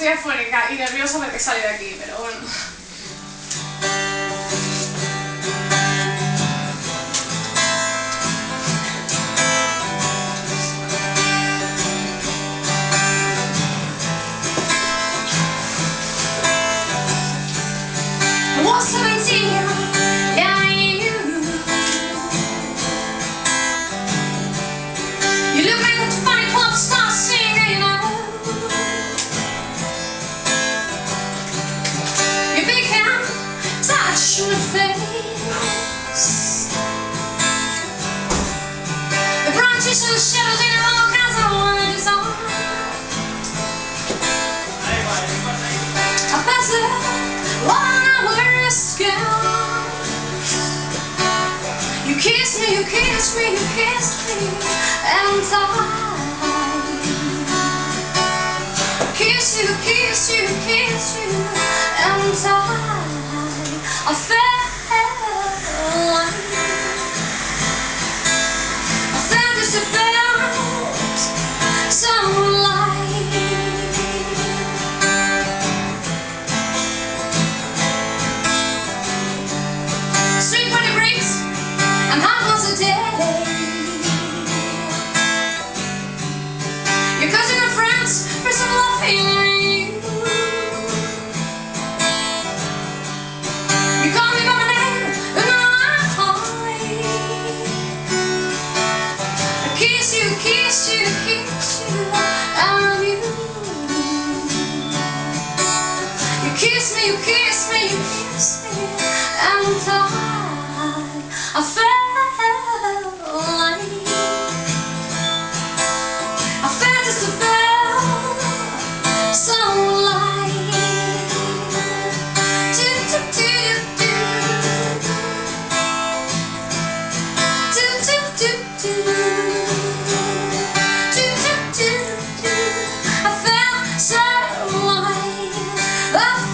estoy afónica y nerviosa porque he salido de aquí, pero bueno. I was 17, yeah, you look like a funny pop star singer, you know. Your big hand touch my face. The branches and shadows in all kinds of words on. I pass it one hour skin. You kiss me, you kiss me, you kiss me, and I kiss you, kiss you, kiss you, and I felt just about some light. Street party breaks and hot was a day. Your cousin and friends for some laughing you. You call me by my name and I'm calling. I kiss you, kiss you, kiss you, I love you. You kiss me, you kiss me, you kiss me, and I felt like just about some light. Do do do do do do do do do do do. I felt so light.